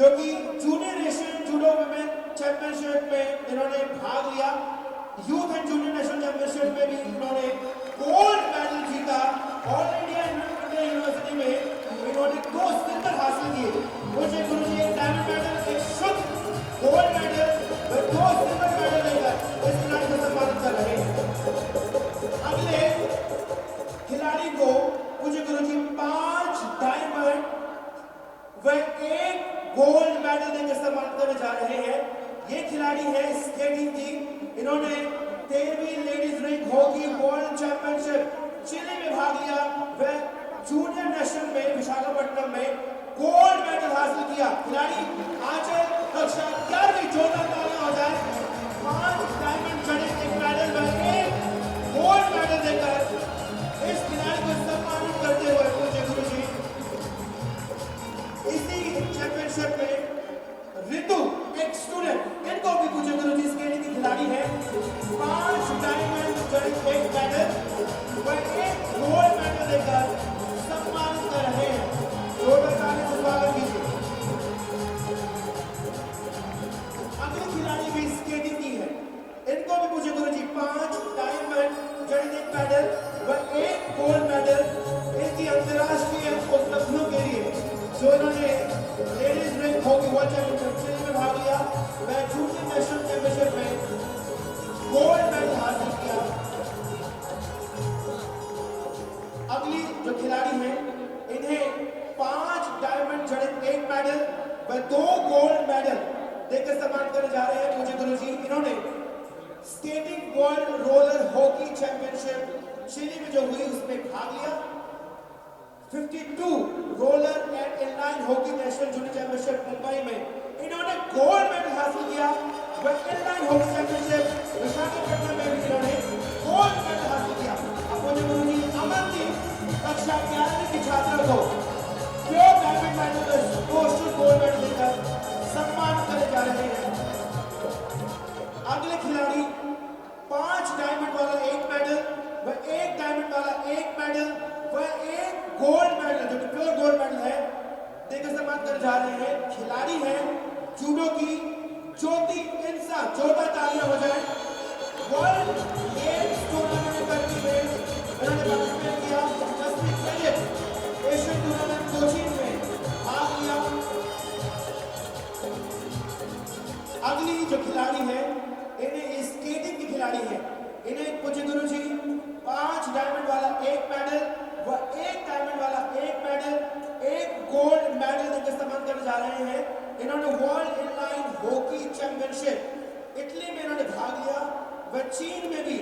जो कि junior Asian judo women championship में इन्होंने भाग लिया। Youth and junior national championship में भी इन्होंने गोल्ड मेडल जीता। ऑल इंडिया यूनिवर्सिटी में इन्होंने 2 सिल्वर हासिल किए। मुझे गुरुजी एक डायमंड मेडल, एक शुद्ध गोल्ड मेडल व 2 सिल्वर मेडल लेकर इस खिलाड़ी को सम्मानित कर रहे हैं। अगले खिलाड़ी को मुझे गुरुजी 5 डायमंड व 1 गोल्ड मेडल देकर सम्मानित करने जा रहे हैं। ये खिलाड़ी है स्केटिंग की। इन्होंने 13वीं ladies ring hockey world championship Chile में भाग लिया व जूनियर नेशनल में विशाखापट्टनम में गोल्ड मेडल हासिल किया। खिलाड़ी आंचल कक्षा 11वीं, जोरदार तालियां हो जाए। 5 डायमंड जड़े, 1 मेडल व 1 गोल्ड मेडल देकर इस खिलाड़ी को सम्मानित करते हुए पूज्य गुरुजी इसी चैंपियनशिप में रितु एक स्टूडेंट, इनको भी पूज्य गुरुजी स्केटिंग की खिलाड़ी है। 5 डायमंड जड़े, 1 मेडल व 1 गोल्ड मेडल देकर सम्मानित कर रहे हैं। जोरदार तालियों से स्वागत कीजिए। अगली खिलाड़ी भी स्केटिंग की है। इनको भी पूज्य गुरुजी 5 डायमंड जड़े, 1 मेडल व 1 गोल्ड मेडल इनकी अंतर्राष्ट्रीय उपलब्धियों के लिए जो इन्होंने ladies ring hockey world championship में भाग लिया व जूनियर नेशनल चैंपियनशिप में गोल्ड मेडल हासिल किया। अगली जो खिलाड़ी हैं इन्हें 5 डायमंड जड़े, 1 मेडल व 2 गोल्ड मेडल देकर सम्मानित करने जा रहे हैं पूज्य गुरुजी। इन्होंने skating world roller hockey championship Chile में जो हुई उसमें भाग लिया। 52 roller and inline hockey national junior championship Mumbai में इन्होंने गोल्ड मेडल हासिल किया व इनलाइन हॉकी चैंपियनशिप विशाखापट्टनम में भी इन्होंने गोल्ड मेडल हासिल किया। अब मुझे गुरुजी अमनदीप कक्षा 11वीं की छात्रा को प्योर डायमंड मेडल व 2 शुद्ध गोल्ड मेडल देकर सम्मानित करे जा रहे हैं। अगले खिलाड़ी 5 डायमंड वाला 1 मेडल व 1 डायमंड वाला 1 मेडल व 1 गोल्ड मेडल जो कि प्योर गोल्ड मेडल है देकर सम्मानित कर जा रहे हैं। खिलाड़ी है जूडो की ज्योति इंसान, जोरदार तालियां हो जाए। वर्ल्ड गेम्स टूर्नामेंट करने में इन्होंने पार्टिसिपेट किया। एशियन टूर्नामेंट कोचिंग में भाग लिया। अगली जो खिलाड़ी है इन्हें स्केटिंग की खिलाड़ी है। इन्हें पूज्य गुरुजी 5 डायमंड वाला 1 मेडल व 1 डायमंड वाला 1 मेडल, 1 गोल्ड मेडल देकर सम्मानित करने जा रहे हैं। इन्होंने world inline hockey championship Italy में इन्होंने भाग लिया व चीन में भी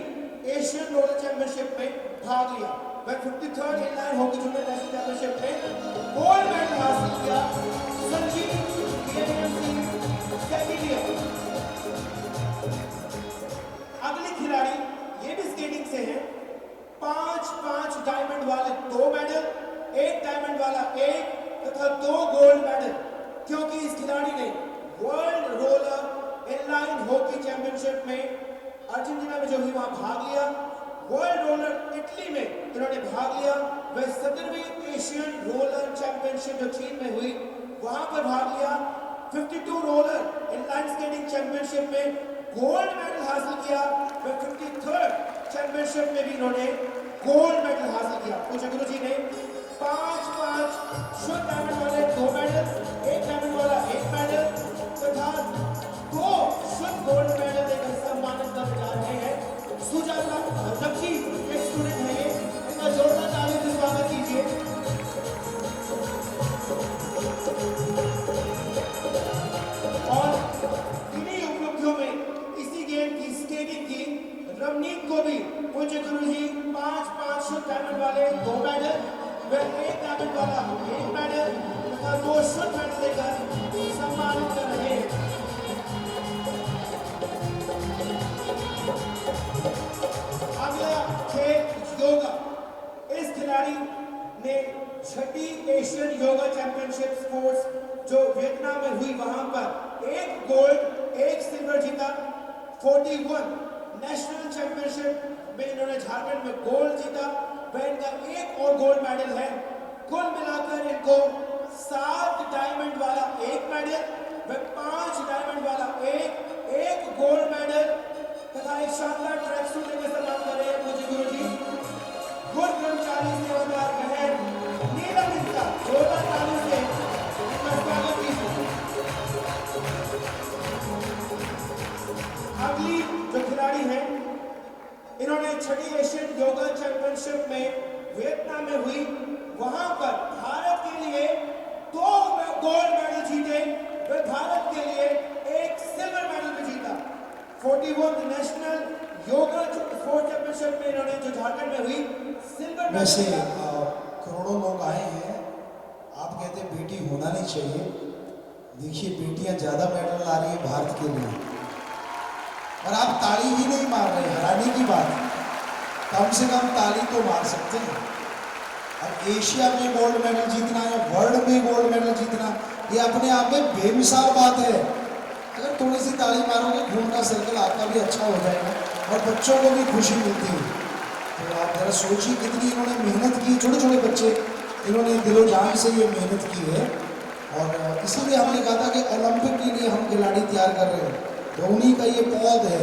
एशियन रोलर चैंपियनशिप में भाग लिया व 53rd inline hockey junior national championship में गोल्ड मेडल हासिल किया। संजीव अगली खिलाड़ी ये भी स्केटिंग से है। 5 डायमंड वाले 2 मेडल, 1 डायमंड वाला 1 तथा 2 गोल्ड मेडल, क्योंकि इस खिलाड़ी ने world roller inline hockey championship में अर्जेंटीना में जो हुई वहां भाग लिया। वर्ल्ड रोलर इटली में इन्होंने भाग लिया व 17वीं एशियन रोलर चैंपियनशिप जो चीन में हुई वहां पर भाग लिया। 52 रोलर इनलाइन स्केटिंग चैंपियनशिप में गोल्ड मेडल हासिल किया व 53rd चैंपियनशिप में भी इन्होंने गोल्ड मेडल हासिल किया। पूज्य गुरुजी ने 5 शुद्ध डायमंड वाले 2 मेडल, 1 डायमंड वाला 1 मेडल तथा 2 शुद्ध गोल्ड मेडल देकर सम्मानित करने जा रहे हैं। सुजाता रखी एक स्टूडेंट है, ये इनका जोरदार तालियों से स्वागत कीजिए। और इन्हीं उपलब्धियों में इसी गेम की स्केटिंग की रमनीत को भी पूज्य गुरुजी 5 शुद्ध डायमंड वाले 2 मेडल व 1 डायमंड वाला 1 मेडल तथा 2 शुद्ध मेडल देकर सम्मानित कर रहे हैं। अगला खेल योगा। इस खिलाड़ी ने 6ठी एशियन योगा चैंपियनशिप स्पोर्ट्स जो वियतनाम में हुई वहां पर 1 गोल्ड 1 सिल्वर जीता। 41 नेशनल चैंपियनशिप में इन्होंने झारखंड में गोल्ड जीता व इनका 1 और गोल्ड मेडल है। कुल मिलाकर इनको 7 डायमंड वाला 1 मेडल इन्होंने छठी एशियन योगा चैंपियनशिप में वियतनाम में हुई, वहां पर भारत के लिए 2 गोल्ड मेडल जीते, फिर भारत के लिए 1 सिल्वर मेडल भी जीता। 41 नेशनल योगा स्पोर्ट चैंपियनशिप में इन्होंने जो झारखंड में हुई सिल्वर मेडल। वैसे करोड़ों लोग आए हैं, आप कहते हैं बेटी होना नहीं चाहिए, देखिए बेटियां ज्यादा मेडल ला रही है भारत के लिए, और आप ताली ही नहीं मार रहे, हैरानी की बात, कम से कम ताली तो मार सकते हैं। अब एशिया में गोल्ड मेडल जीतना या वर्ल्ड में गोल्ड मेडल जीतना, ये अपने आप में बेमिसाल बात है। अगर थोड़ी सी ताली मारोगे खून का सर्कल आपका भी अच्छा हो जाएगा और बच्चों को भी खुशी मिलती है। तो आप जरा सोचिए कितनी इन्होंने मेहनत की, छोटे छोटे बच्चे, इन्होंने दिलो जान से ये मेहनत की है, और इसीलिए हमने कहा था कि ओलंपिक के लिए हम खिलाड़ी तैयार कर रहे हैं, तो उन्हीं का ये पौध है,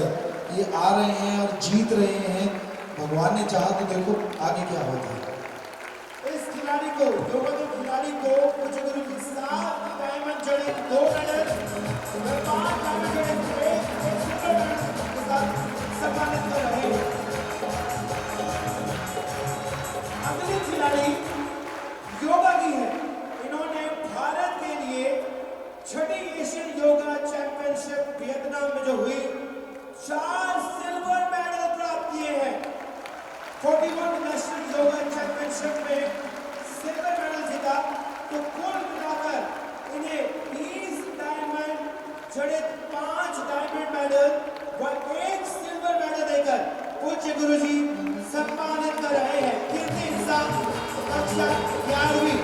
ये आ रहे हैं और जीत रहे हैं। भगवान ने चाहा तो देखो आगे क्या होता है। इस खिलाड़ी को, योगा के खिलाड़ी को कुछ गुरु 7 डायमंड जड़े 2 मेडल, 5 डायमंड जड़े 1 सिल्वर मेडल के साथ सम्मानित कर रहे हैं। अगली खिलाड़ी योगा की है, इन्होंने भारत के लिए छठी एशियन योगा चैंपियनशिप वियतनाम में जो हुई 4 सिल्वर मेडल प्राप्त किए हैं। 41 नेशनल योगा चैंपियनशिप में सिल्वर मेडल जीता, तो कुल मिलाकर इन्हें 20 डायमंड जड़े 5 डायमंड मेडल व 1 सिल्वर मेडल देकर पूज्य गुरुजी सम्मानित कर रहे हैं। कीर्ति इंसान कक्षा 11वीं।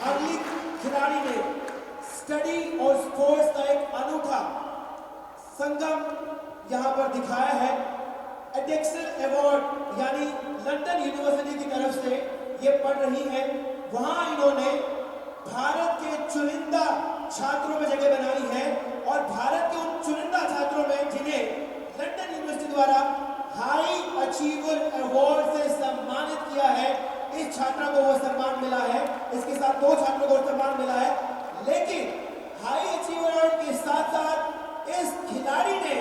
अगली खिलाड़ी ने स्टडी और स्पोर्ट्स का एक अनूठा संगम यहां पर दिखाया है। एडेक्सल अवार्ड यानी लंदन यूनिवर्सिटी की तरफ से ये पढ़ रही है, वहां इन्होंने भारत के चुनिंदा छात्रों में जगह बनाई है, और भारत के उन चुनिंदा छात्रों में जिन्हें लंदन यूनिवर्सिटी द्वारा हाई अचीवर अवार्ड से सम्मानित किया है, इस छात्रा को वो सम्मान मिला है। इसके साथ 2 छात्रों को सम्मान मिला है, लेकिन हाई अचीवर अवार्ड के साथ साथ इस खिलाड़ी ने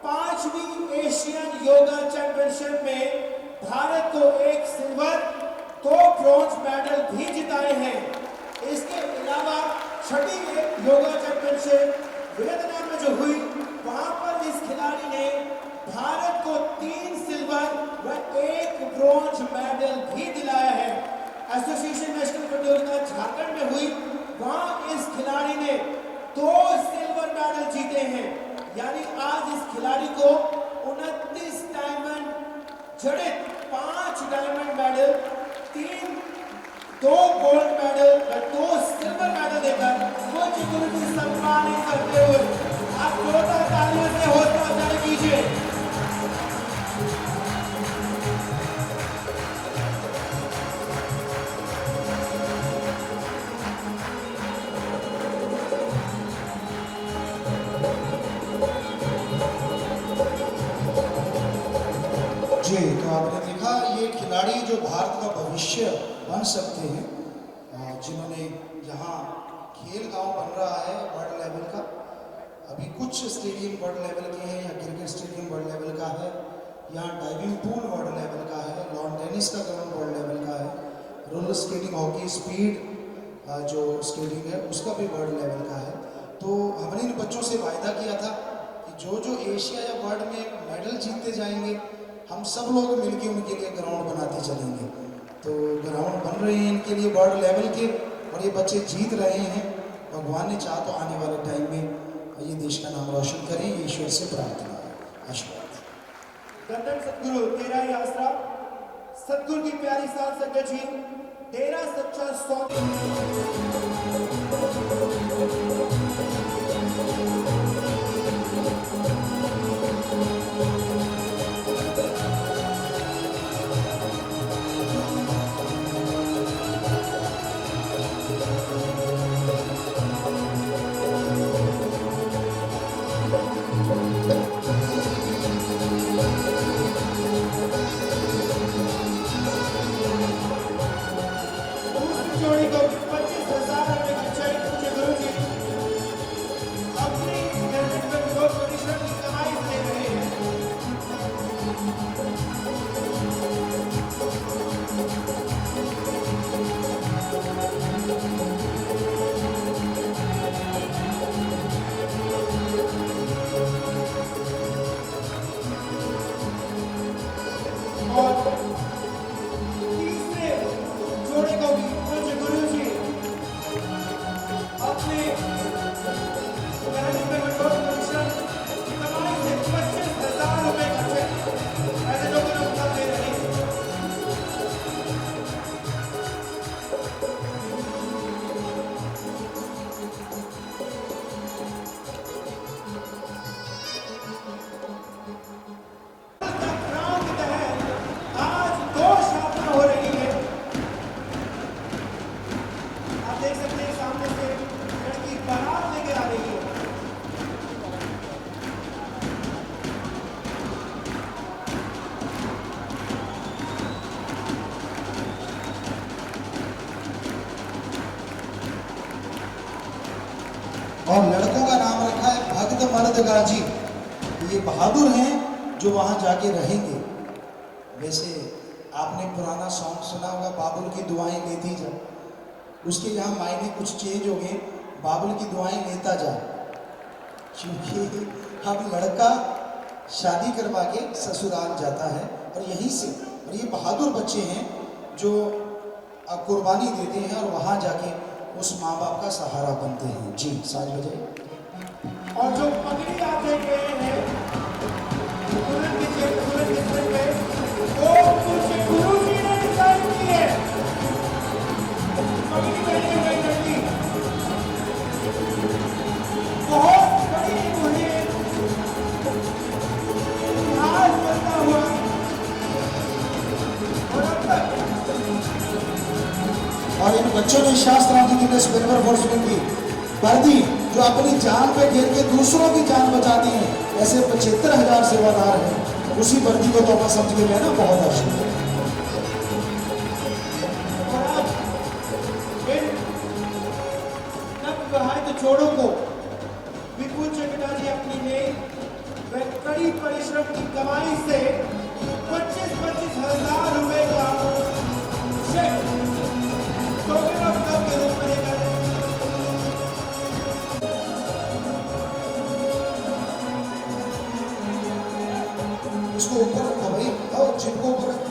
5वीं एशियन योगा चैंपियनशिप में भारत को 1 सिल्वर 2 ब्रॉन्ज मेडल भी जिताए हैं। इसके अलावा छठी योगा चैंपियनशिप वियतनाम में जो हुई, वहां पर इस खिलाड़ी ने भारत को 3 सिल्वर व 1 ब्रॉन्ज मेडल भी दिलाया है। एसोसिएशन नेशनल प्रतियोगिता झारखंड में हुई, वहां इस खिलाड़ी ने 2 सिल्वर मेडल जीते हैं, यानी आज इस खिलाड़ी को 29 डायमंड जड़े 5 डायमंड मेडल, 2 गोल्ड मेडल व 2 सिल्वर मेडल देकर पूज्य गुरु जी सम्मानित करते हुए आप जोरदार तालियों से हौसला अफजाई कीजिए। जी, तो आपने देखा ये खिलाड़ी जो भारत का भविष्य बन सकते हैं, जिन्होंने यहाँ खेल गांव बन रहा है वर्ल्ड लेवल का, अभी कुछ स्टेडियम वर्ल्ड लेवल के हैं, या क्रिकेट स्टेडियम वर्ल्ड लेवल का है, यहाँ डाइविंग पूल वर्ल्ड लेवल का है, लॉन टेनिस का ग्राउंड वर्ल्ड लेवल का है, रोलर स्केटिंग, हॉकी, स्पीड जो स्केटिंग है उसका भी वर्ल्ड लेवल का है। तो हमने इन बच्चों से वायदा किया था कि जो जो एशिया या वर्ल्ड में मेडल जीतते जाएंगे, हम सब लोग मिलके उनके लिए ग्राउंड बनाते चलेंगे। तो ग्राउंड बन रहे हैं इनके लिए वर्ल्ड लेवल के, और ये बच्चे जीत रहे हैं। भगवान ने चाहा तो आने वाले टाइम में ये देश का नाम रोशन करें, ये ईश्वर से प्रार्थना है। आशीर्वाद। धन सतगुरु तेरा ही आसरा, सतगुरु की प्यारी साथ संगत जी, तेरा सच्चा सौदा। बर्दगाजी, ये बहादुर हैं जो वहाँ जाके रहेंगे। वैसे आपने पुराना सॉन्ग सुना होगा, बाबुल की दुआएं लेती जा, उसके यहाँ मायने कुछ चेंज हो गए, बाबुल की दुआएं लेता जा, क्योंकि अब लड़का शादी करवा के ससुराल जाता है और यहीं से, और ये बहादुर बच्चे हैं जो कुर्बानी देते हैं और वहाँ जाके उस माँ बाप का सहारा बनते हैं। जी साज बजाइए। और जो पगड़ी आप देख रहे हैं दुल्हन के पे, वो मुझे गुरु जी ने डिजाइन की है। पगड़ी पहने हुए लड़की बहुत बड़ी मुझे इतिहास बनता हुआ, और अब तक और इन बच्चों ने शास्त्रार्थी की सिल्वर फोर्स में की वर्दी, जो अपनी जान पे घेर के दूसरों की जान बचाती हैं, ऐसे 75,000 सेवादार हैं। उसी वर्दी को तो समझ के मैं ना बहुत अच्छा। और अब इन नवविवाहित जोड़ों को विपुल चकटा जी अपनी में कड़ी परिश्रम की कमाई से 25-25 हजार रुपए का चेक टोकन ऑफ लव के रूप में देकर उसको ऊपर रखो भाई, और जिनको ऊपर रखो।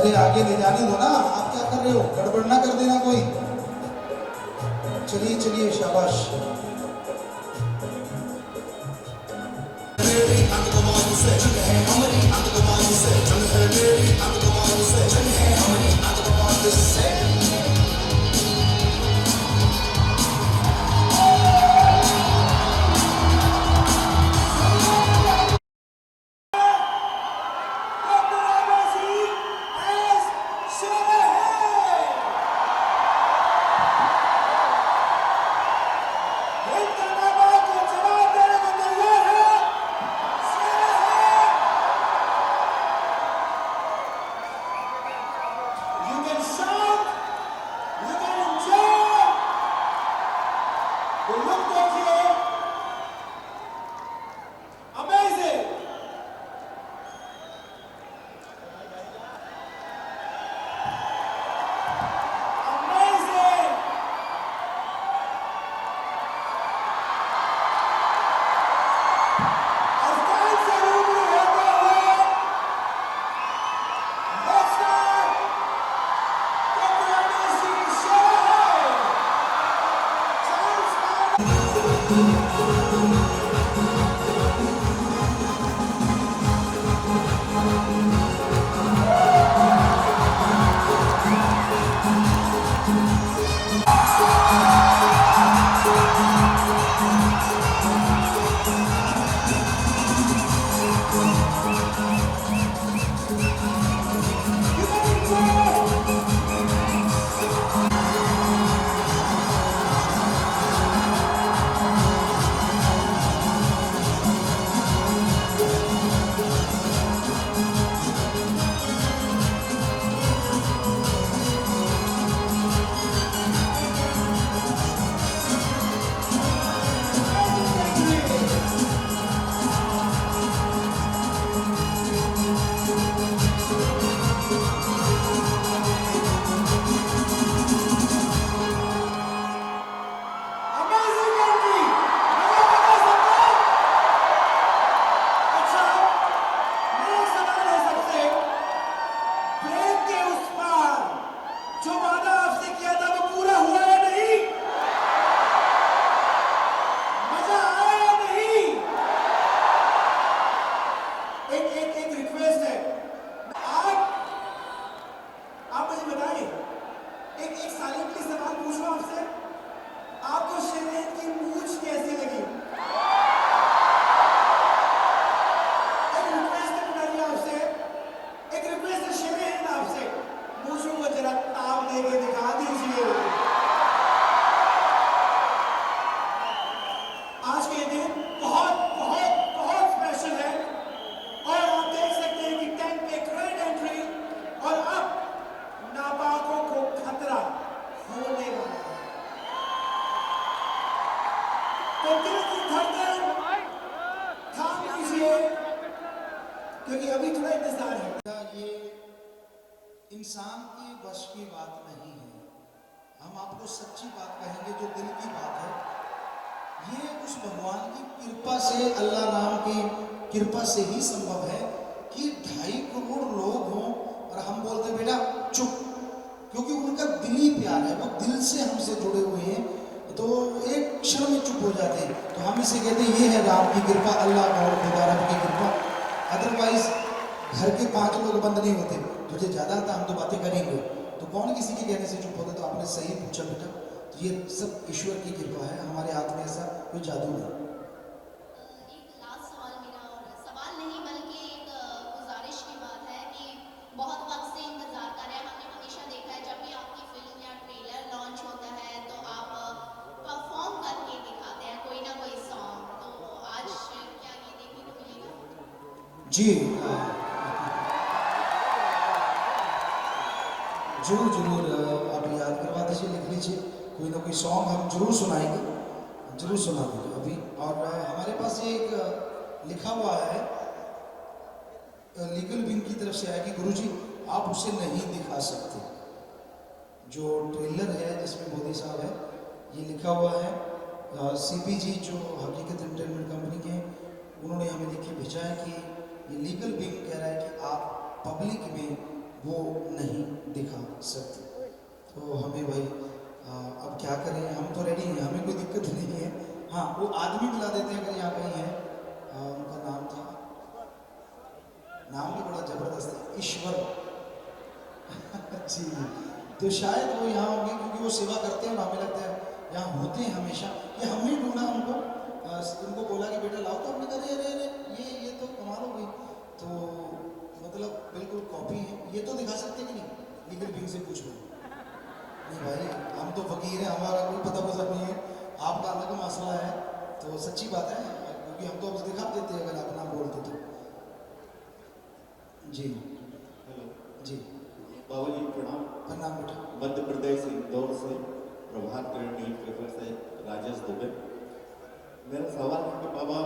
अरे आगे ले जाने दो ना, आप क्या कर रहे हो, गड़बड़ ना कर देना कोई। चलिए चलिए, शाबाश। जो वादा आपसे किया था वो पूरा हुआ या नहीं? मजा आया या नहीं? एक रिक्वेस्ट है, आप मुझे बताइए, एक साइलेंटली सवाल पूछूं आपसे, आपको शरीर की मूंछ कैसी लगी? एक रिक्वेस्ट है मुनारी आपसे, एक रिक्वेस्ट है शरीर आपसे, मूंछों को जरा ताव लेके दिखा दीजिए। आज के दिन बहुत बहुत बहुत स्पेशल है और आप देख सकते हैं कि 10 पे ग्रैंड एंट्री और अब नापाकों को खतरा होने वाला है। तो दिल की धड़कन थाम लीजिए क्योंकि अभी थोड़ा इंतजार है। ये इंसान की बस की बात नहीं है। हम आपको सच्ची बात कहेंगे जो दिल की बात है। ये उस भगवान की कृपा से, अल्लाह नाम की कृपा से ही संभव है कि 2.5 करोड़ लोग हों और हम बोलते बेटा चुप, क्योंकि उनका दिल ही प्यार है, वो दिल से हमसे जुड़े हुए हैं, तो एक क्षण में चुप हो जाते हैं। तो हम इसे कहते हैं ये है राम की कृपा, अल्लाह और खुदा रब की कृपा। अदरवाइज घर के 5 लोग बंद नहीं होते, तुझे ज़्यादा आता हम तो बातें करेंगे, तो कौन किसी के कहने से चुप होता? तो आपने सही पूछा बेटा, तो ये सब ईश्वर की कृपा है, हमारे हाथ में ऐसा कोई जादू नहीं। एक लास्ट सवाल मेरा, और सवाल नहीं बल्कि एक गुजारिश की बात है कि बहुत वक्त से इंतजार कर रहे हैं। हमने हमेशा देखा है जब भी आपकी फिल्म या ट्रेलर लॉन्च होता है तो आप परफॉर्म करके दिखाते हैं कोई ना कोई सॉन्ग, तो आज क्या ये देखने को मिलेगा? जी जरूर जरूर, आप याद करवा दीजिए, लिख लीजिए, कोई ना कोई सॉन्ग हम जरूर सुनाएंगे, जरूर सुना देंगे अभी। और हमारे पास ये एक लिखा हुआ है लीगल विंग की तरफ से आया कि गुरुजी आप उसे नहीं दिखा सकते। जो ट्रेलर है जिसमें मोदी साहब है, ये लिखा हुआ है CPG जो हकीकत एंटरटेनमेंट कंपनी के हैं, उन्होंने हमें लिख के भेजा है कि ये लीगल विंग कह रहा है कि आप पब्लिक में वो नहीं दिखा सकते। तो हमें भाई अब क्या करें, हम तो रेडी हैं, हमें कोई दिक्कत नहीं है। हाँ, वो आदमी मिला देते हैं अगर यहाँ कहीं है, उनका नाम था, नाम भी बड़ा ज़बरदस्त है, ईश्वर जी, तो शायद वो यहाँ होंगे क्योंकि वो सेवा करते हैं और हमें लगता है यहाँ होते हैं हमेशा। ये हमने ढूंढा उनको, उनको बोला कि बेटा लाओ, तो हमने कहा अरे अरे ये तो कमाल हो गई। तो मतलब बिल्कुल कॉपी है। ये तो दिखा सकते कि नहीं? लीगल विंग से पूछ लो। नहीं भाई, हम तो फकीर हैं, हमारा कोई पता पता नहीं है, आपका अलग मसला है। तो सच्ची बात है, क्योंकि हम तो अब दिखा देते हैं अगर आप ना बोलते तो। जी हेलो जी, बाबू जी प्रणाम। प्रणाम बेटा। मध्य प्रदेश इंदौर से प्रभात किरण न्यूज पेपर से राजेश दुबे। मेरा सवाल है कि बाबा,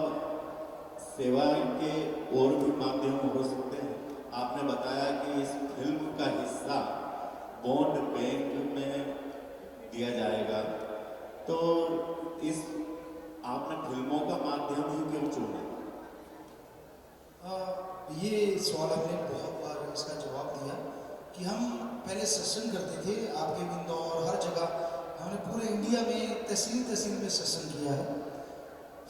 सेवा के और भी माध्यम हो सकते हैं। आपने बताया कि इस फिल्म का हिस्सा बॉन्ड बैंक में दिया जाएगा, तो इस आपने फिल्मों का माध्यम ही क्यों चुना? ये सवाल हमने बहुत बार इसका जवाब दिया कि हम पहले सत्संग करते थे आपके इंदौर हर जगह, हमने पूरे इंडिया में तहसील तहसील में सत्संग किया है।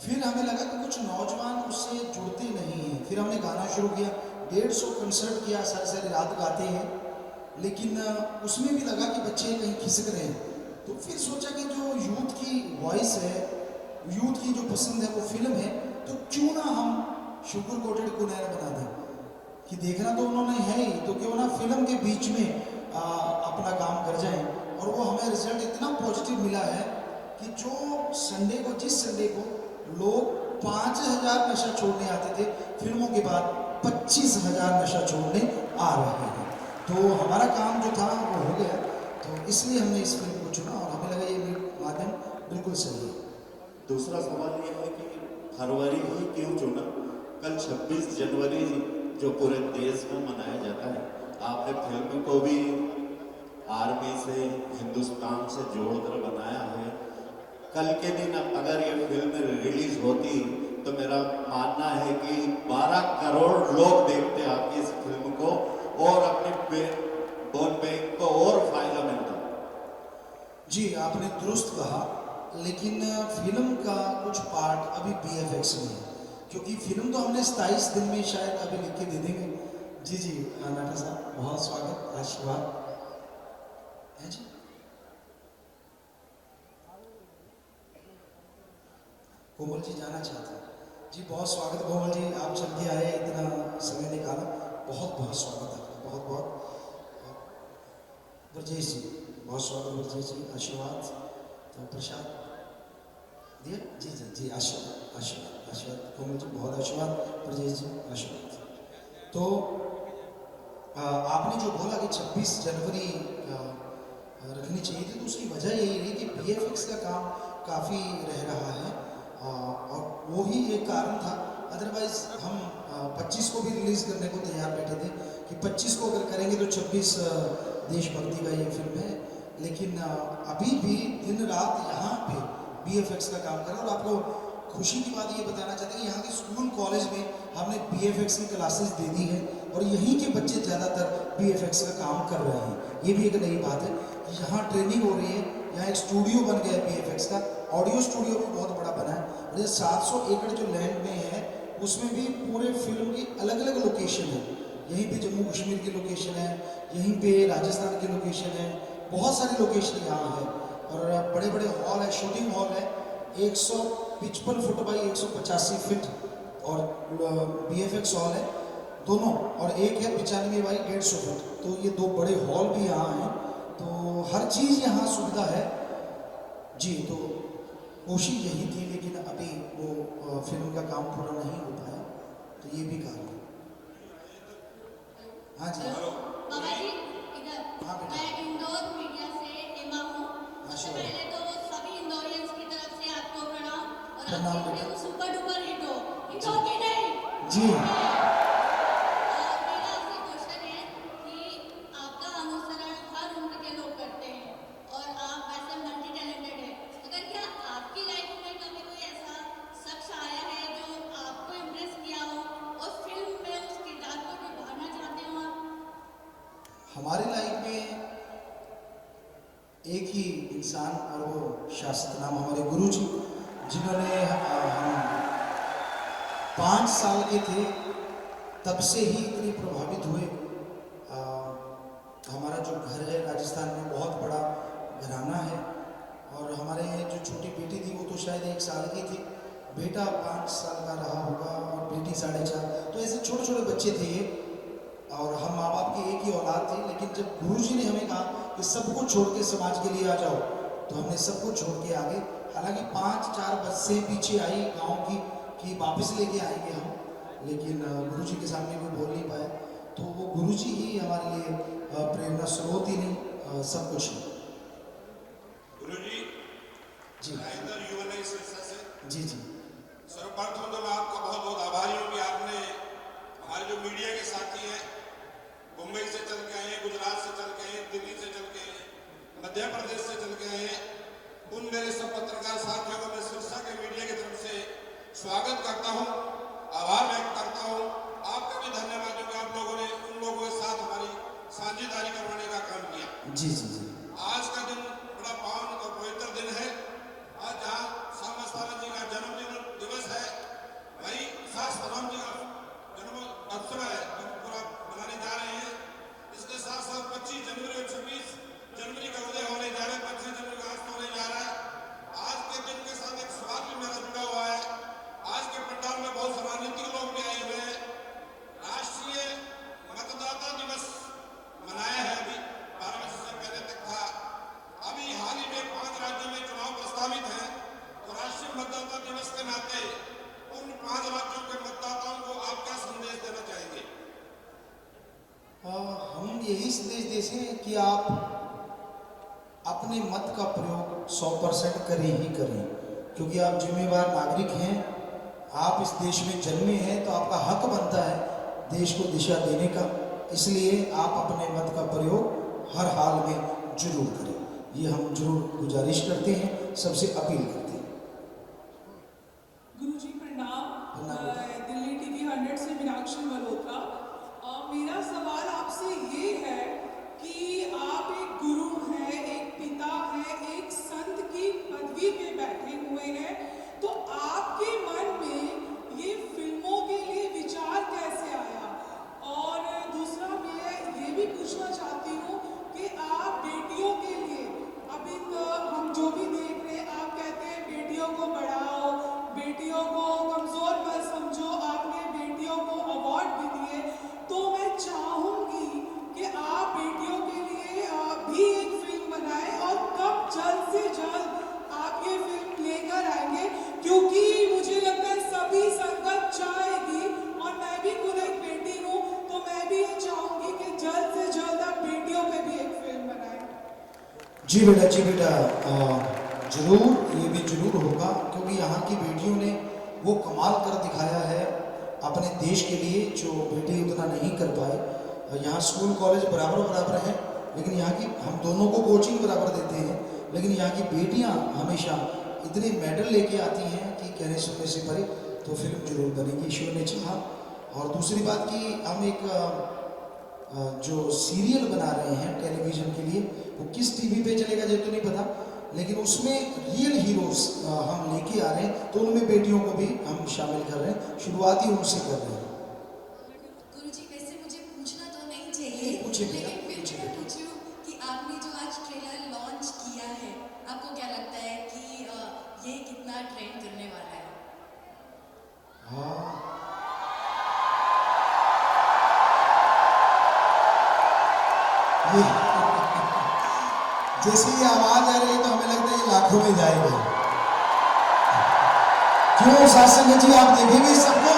फिर हमें लगा कि कुछ नौजवान उससे जुड़ते नहीं हैं, फिर हमने गाना शुरू किया, 150 कंसर्ट किया, सारी रात गाते हैं, लेकिन उसमें भी लगा कि बच्चे कहीं खिसक रहे हैं। तो फिर सोचा कि जो यूथ की वॉइस है, यूथ की जो पसंद है वो फिल्म है, तो क्यों ना हम शुगर कोटेड को नया बना दें कि देखना तो उन्होंने है ही, तो क्यों ना फिल्म के बीच में अपना काम कर जाएं। और वो हमें रिजल्ट इतना पॉजिटिव मिला है कि जो संडे को, जिस संडे को लोग 5,000 नशा छोड़ने आते थे, फिल्मों के बाद 25,000 नशा छोड़ने आ रहे हैं। तो हमारा काम जो था वो हो गया, तो इसलिए हमने इस फिल्म को चुना और हमें लगा ये माध्यम बिल्कुल सही है। दूसरा सवाल ये है कि फरवरी ही क्यों चुना? कल 26 जनवरी जो पूरे देश में मनाया जाता है, आपने फिल्म को भी आर्मी से, हिंदुस्तान से जोड़कर बनाया है। कल के दिन अगर ये फिल्म रिलीज होती तो मेरा मानना है कि 12 करोड़ लोग देखते आपकी इस फिल्म को और अपने बॉन्ड बैंक को और फायदा मिलता। जी, आपने दुरुस्त कहा, लेकिन फिल्म का कुछ पार्ट अभी BFX में है, क्योंकि फिल्म तो हमने 27 दिन में शायद अभी लिख के दे देंगे। जी जी नाटा साहब, बहुत स्वागत, आशीर्वाद है जी। कोमल जी जाना चाहते हैं जी, बहुत स्वागत कोमल जी, आप चल के आए, इतना समय निकाला, बहुत बहुत स्वागत आपका, बहुत बहुत। ब्रजेश जी, बहुत स्वागत ब्रजेश जी, आशीर्वाद। तो प्रसाद दिया जी जी जी, आशीर्वाद आशीर्वाद आशीर्वाद कोमल जी, बहुत आशीर्वाद ब्रजेश जी, आशीर्वाद। तो आपने जो बोला कि 26 जनवरी रखनी चाहिए थी, तो उसकी वजह यही रही कि BFX का काम काफ़ी रह रहा है, और वो ही एक कारण था। अदरवाइज हम 25 को भी रिलीज़ करने को तैयार बैठे थे कि 25 को अगर करेंगे तो 26 देशभक्ति का ये फिल्म है, लेकिन अभी भी दिन रात यहाँ पे BFX का काम कर रहा है। और आपको खुशी की बात ये बताना चाहते हैं कि यहाँ के स्कूल कॉलेज में हमने BFX की क्लासेस दे दी है, और यहीं के बच्चे ज़्यादातर BFX का काम कर रहे हैं। ये भी एक नई बात है कि यहाँ ट्रेनिंग हो रही है, यहाँ एक स्टूडियो बन गया है BFX का, ऑडियो स्टूडियो भी बहुत बड़ा बना है, और ये 700 एकड़ जो लैंड में है उसमें भी पूरे फिल्म की अलग अलग लोकेशन है। यहीं पे जम्मू कश्मीर की लोकेशन है, यहीं पे राजस्थान की लोकेशन है, बहुत सारी लोकेशन यहाँ है, और बड़े बड़े हॉल है, शूटिंग हॉल है, 155 फुट बाई 185 फीट, और BFX हॉल है दोनों, और एक है 95 बाई 150 फुट। तो ये दो बड़े हॉल भी यहाँ हैं, तो हर चीज़ यहाँ सुविधा है जी। तो कोशिश यही थी, लेकिन अभी वो फिल्म का काम पूरा नहीं हो पाया, तो ये भी कारण है। हाँ जी बाबा जी इधर, हाँ बेटा। मैं इंदौर मीडिया से एमा हूँ। सबसे आशीर्वाद। पहले तो सभी इंदौरियंस की तरफ से आपको प्रणाम, और प्रणाम आपकी बेटा। फिल्म सुपर डुपर हिट हो, हिट हो कि नहीं? जी मेरा आपसे क्वेश्चन है कि आपका अनुसरण हर उम्र के लोग करते हैं, और आप वैसे मल्टी टैलेंटेड हैं, मगर क्या आपकी लाइफ में कभी कोई ऐसा शख्स आया है जो आपको इम्प्रेस किया हो और फिल्म में उस किरदार को निभाना चाहते हो आप? हमारी लाइफ में एक ही इंसान, और वो शास्त्र नाम हमारे गुरु जी, जिन्होंने हम 5 साल के थे तब से ही इतने प्रभावित हुए। हमारा जो घर है राजस्थान में बहुत बड़ा घराना है, और हमारे जो छोटी बेटी थी वो तो शायद 1 साल की थी, बेटा 5 साल का रहा होगा, और बेटी 4.5। तो ऐसे छोटे छोटे बच्चे थे, और हम माँ बाप की एक ही औलाद थी। लेकिन जब गुरुजी ने हमें कहा कि सबको छोड़ के समाज के लिए आ जाओ, तो हमने सबको छोड़ के आगे। हालांकि 5-4 बसें पीछे आई गांव की कि वापस लेके आएंगे हम, लेकिन गुरुजी के सामने कोई बोल नहीं पाया। तो वो गुरुजी ही हमारे लिए प्रेरणा स्रोत ही नहीं, सब कुछ है। गुरुजी जी राजेंद्र युवा संस्था से जी जी सर्वप्रथम तो मैं आपका बहुत बहुत आभारी हूँ कि आपने हमारे जो मीडिया के साथी हैं, मुंबई से चल के आए, गुजरात से चल के आए, दिल्ली से चल के आए, मध्य प्रदेश से चल के आए, उन मेरे सब पत्रकार साथियों को मैं शिक्षा के मीडिया की तरफ से स्वागत करता हूँ, आभार व्यक्त करता हूँ। आपका भी धन्यवाद हो कि आप लोगों ने उन लोगों के साथ हमारी साझेदारी करवाने का काम किया। जी जी जी आज का दिन बड़ा पावन और पवित्र दिन है। आज जहाँ सामस्तारा जी का जन्मदिन दिवस है, वही सासाराम जी का जन्म उत्सव है जो पूरा मनाने जा रहे हैं। इसके साथ साथ 25 जनवरी और 26 जनवरी का उदय होने जा रहा है, 25 जनवरी का अस्त होने जा रहा है। आज के दिन के साथ एक सवाल भी मेरा जुड़ा हुआ है। आज के पंडाल में बहुत सम्मानित लोग भी आए हुए हैं। राष्ट्रीय मतदाता दिवस मनाया है, अभी 12 बजे से पहले तक था। अभी हाल ही में 5 राज्यों में चुनाव प्रस्तावित हैं, तो राष्ट्रीय मतदाता दिवस के नाते उन 5 राज्यों के मतदाताओं को आप क्या संदेश देना चाहेंगे? हम यही संदेश देते हैं कि आप अपने मत का प्रयोग 100% करें ही करें, क्योंकि आप जिम्मेवार नागरिक हैं। आप इस देश में जन्मे हैं, तो आपका हक बनता है देश को दिशा देने का। इसलिए आप अपने मत का प्रयोग हर हाल में जरूर करें, ये हम जरूर गुजारिश करते हैं, सबसे अपील करते हैं। गुरुजी प्रणाम। प्रणाम। दिल्ली टीवी 100 से मीनाक्षी मल्होत्रा। मेरा सवाल आपसे ये है कि आप एक गुरु हैं, एक पिता हैं, एक पूछना चाहती हूँ कि आप बेटियों के लिए अभी तो हम जो भी देख रहे हैं, आप कहते हैं बेटियों को बढ़ाओ, बेटियों को कमज़ोर मत समझो, आपने बेटियों को अवार्ड भी दिए, तो मैं चाहूँगी कि आप बेटियों के लिए भी एक फिल्म बनाएं और कब जल्द से जल्द आप ये फिल्म लेकर आएंगे, क्योंकि मुझे लगता है सभी संगत चाहेगी और मैं भी खुद एक बेटी हूँ, तो मैं भी ये चाहूँगी कि जल्द से जल्द आप बेटियों पे भी एक फिल्म बनाएं। जी बेटा जरूर, ये भी जरूर होगा, क्योंकि यहाँ की बेटियों ने वो कमाल कर दिखाया है अपने देश के लिए जो बेटी उतना नहीं कर पाए। यहाँ स्कूल कॉलेज बराबर हैं, लेकिन यहाँ की हम दोनों को कोचिंग बराबर देते हैं, लेकिन यहाँ की बेटियाँ हमेशा इतने मेडल लेके आती हैं कि कहने सुनने से परे। तो फिल्म जरूर बनेगी, ईश्वर ने चाहा। और दूसरी बात कि हम एक जो सीरियल बना रहे हैं टेलीविज़न के लिए, वो किस टीवी पे चलेगा ये तो नहीं पता, लेकिन उसमें रियल हीरोज हम लेके आ रहे हैं, तो उनमें बेटियों को भी हम शामिल कर रहे हैं, शुरुआती उनसे कर रहे हैं। गुरुजी, वैसे मुझे पूछना तो नहीं चाहिए, पूछिए बेटा, लेकिन फिर पूछिए मैं बेटा। पूछूं कि आपने जो आज ट्रेलर लॉन्च किया है, आपको क्या लगता है कि ये कितना ट्रेंड करने वाला है? हाँ, ये जैसे ये आवाज आ रही है तो हमें लगता है ये लाखों में जाएगा। क्यों सासंग जी, आप देखेंगे सबको?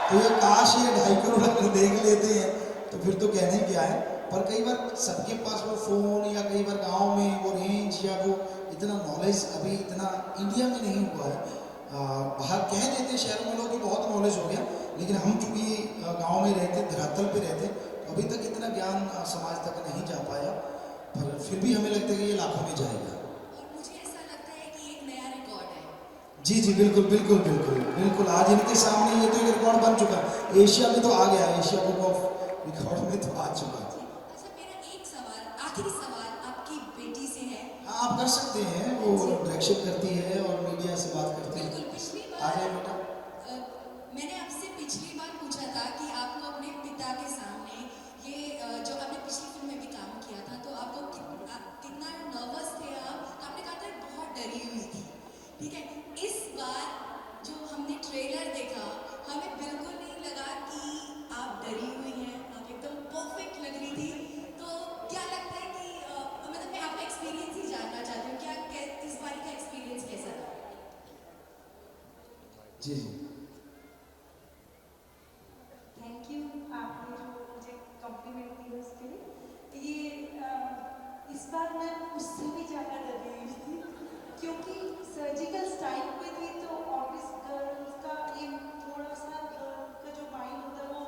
तो ये काश ये 2.5 करोड़ अगर देख लेते हैं तो फिर तो कहने क्या है। पर कई बार सबके पास वो फोन, या कई बार गांव में वो रेंज या वो इतना नॉलेज अभी इतना इंडिया में नहीं हुआ है। बाहर कह देते शहरों में लोग कि बहुत नॉलेज हो गया, लेकिन हम चूंकि गांव में रहते, धरातल पे रहते, तो अभी तक इतना ज्ञान समाज तक नहीं जा पाया। पर फिर भी हमें लगता है कि ये लाखों में जाएगा। और मुझे ऐसा लगता है कि एक नया रिकॉर्ड है। जी बिल्कुल आज इनके सामने ये तो एक रिकॉर्ड बन चुका है, एशिया में तो आ गया, एशिया बुक ऑफ रिकॉर्ड में तो आ चुका है। अच्छा, मेरा एक सवाल, आखिरी सवाल आपकी बेटी से है। हाँ, आप कर सकते हैं, वो डायरेक्शन करती है और मीडिया से बात करती है। बिल्कुल, पिछली आ बार जाए बेटा। मैंने आपसे पिछली बार पूछा था कि आपको अपने पिता के सामने ये जो आपने पिछली फिल्म में भी काम किया था, तो आपको कितना नर्वस थे आप? तो आपने कहा था बहुत डरी हुई थी, ठीक है। इस बार जो हमने ट्रेलर देखा, हमें बिल्कुल नहीं लगा कि आप डरी हुई हैं, आप एकदम परफेक्ट लग रही थी। तो क्या लगता है कि मतलब मैं आपका एक्सपीरियंस ही जानना चाहती हूँ, क्या इस बार का एक्सपीरियंस कैसा था? जी थैंक यू, आपने जो मुझे कॉम्प्लीमेंट दिया उसके लिए। ये इस बार मैं उससे भी ज़्यादा डरी हुई थी, क्योंकि सर्जिकल स्ट्राइक पे थी, तो ऑब्वियस गर्ल्स का ये थोड़ा सा का जो माइंड होता है वो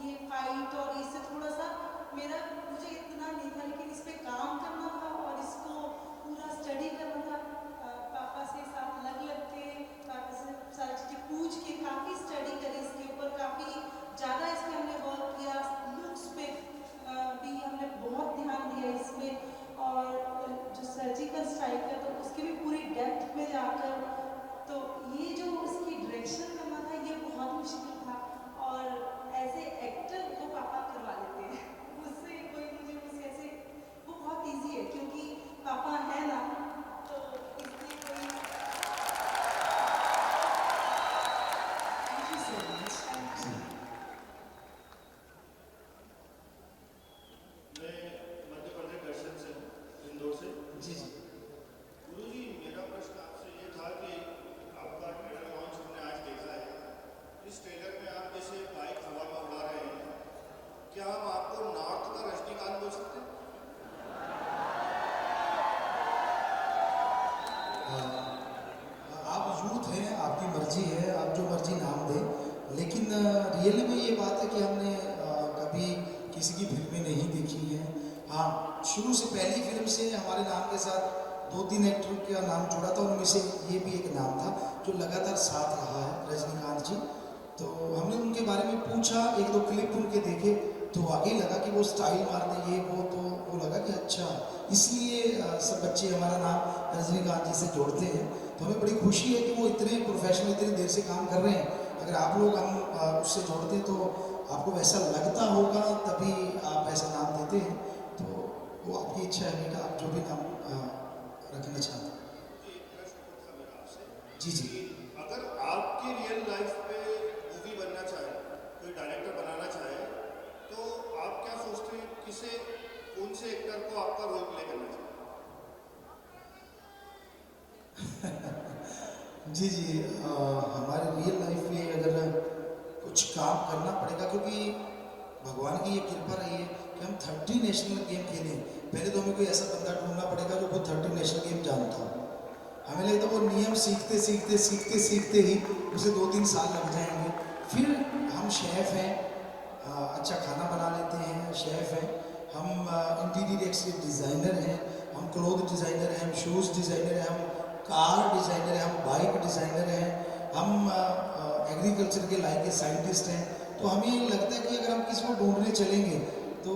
ये फाइट और इससे थोड़ा सा मुझे इतना नहीं था, लेकिन इस पे काम करना था और इसको पूरा स्टडी करना था। पापा से साथ लग के, पापा से सारी चीज़ें पूछ के काफ़ी स्टडी करी इसके ऊपर, काफ़ी ज़्यादा इस पर हमने वर्क किया। लुक्स पे भी हमने बहुत ध्यान दिया इसमें, और जो सर्जिकल स्ट्राइक है तो उसकी भी पूरी डेप्थ में जाकर, तो ये जो इसकी डायरेक्शन करना था ये बहुत मुश्किल था। और एज ए एक्टर वो पापा करवा लेते हैं, उससे कोई मुझे ऐसे वो बहुत ईजी है, क्योंकि पापा है ना, तो इसलिए कोई। Thank you so much. मैं मध्य प्रदेश दर्शन से हूँ, इंदौर से। जी गुरुजी, मेरा प्रश्न आपसे ये था कि आपका ट्रेलर लॉन्च हमने आज देखा है। इस ट्रेलर में आप जैसे बाइक हवा में उड़ा रहे हैं, क्या हम आपको नॉर्थ का रजनीकांत बोल सकते हैं? आप यूथ हैं, आपकी मर्जी है, आप जो मर्जी नाम दें, लेकिन रियल में ये बात है कि हमने कभी किसी की फिल्में नहीं देखी हैं। हाँ, शुरू से पहली फिल्म से हमारे नाम के साथ 2-3 एक्टर का नाम जुड़ा था, उनमें से ये भी एक नाम था जो लगातार साथ रहा है, रजनीकांत जी। तो हमने उनके बारे में पूछा, 1-2 क्लिप उनके देखे, तो वाकई लगा कि वो स्टाइल मारते ये वो, तो वो लगा कि अच्छा, इसलिए सब बच्चे हमारा नाम रजनीकांत जी से जोड़ते हैं। तो हमें बड़ी खुशी है कि वो इतने प्रोफेशनल, इतनी देर से काम कर रहे हैं। अगर आप लोग हम उससे जोड़ते तो आपको वैसा लगता होगा तभी आप ऐसा नाम देते हैं, तो वो आपकी इच्छा है बेटा, आप जो भी नाम रखना चाहते हैं। जी, एक प्रश्न था मेरा आपसे। जी जी। अगर आपकी रियल लाइफ पे मूवी बनना चाहे, कोई डायरेक्टर बनाना चाहे, तो आप क्या सोचते हैं किसे, कौन से एक्टर को आपका रोल प्ले करना चाहिए? जी जी, हमारे रियल लाइफ में अगर कुछ काम करना पड़ेगा, क्योंकि भगवान की ये कृपा रही है कि हम 30 नेशनल गेम खेले। पहले तो हमें कोई ऐसा बंदा ढूंढना पड़ेगा जो खुद 30 नेशनल गेम जानता हो। हमें लगता है वो नियम सीखते ही उसे 2-3 साल लग जाएंगे। फिर हम शेफ़ हैं, अच्छा खाना बना लेते हैं, शेफ़ हैं, हम इंटीरियर एक्सटीरियर डिज़ाइनर हैं, हम क्लोथ डिज़ाइनर हैं, हम शूज़ डिज़ाइनर हैं, हम कार डिज़ाइनर हैं, हम बाइक डिज़ाइनर हैं, हम एग्रीकल्चर के लाइन के साइंटिस्ट हैं। तो हमें लगता है कि अगर हम किसी को ढूंढने चलेंगे तो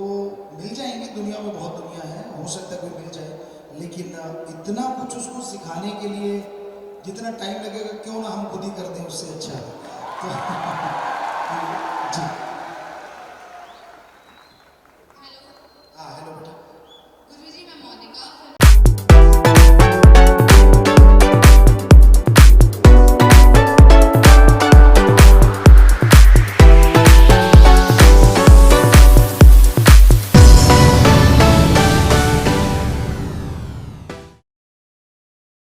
मिल जाएंगे, दुनिया में बहुत दुनिया है, हो सकता है कोई मिल जाए, लेकिन इतना कुछ उसको सिखाने के लिए जितना टाइम लगेगा क्यों ना हम खुद ही कर दें उससे अच्छा।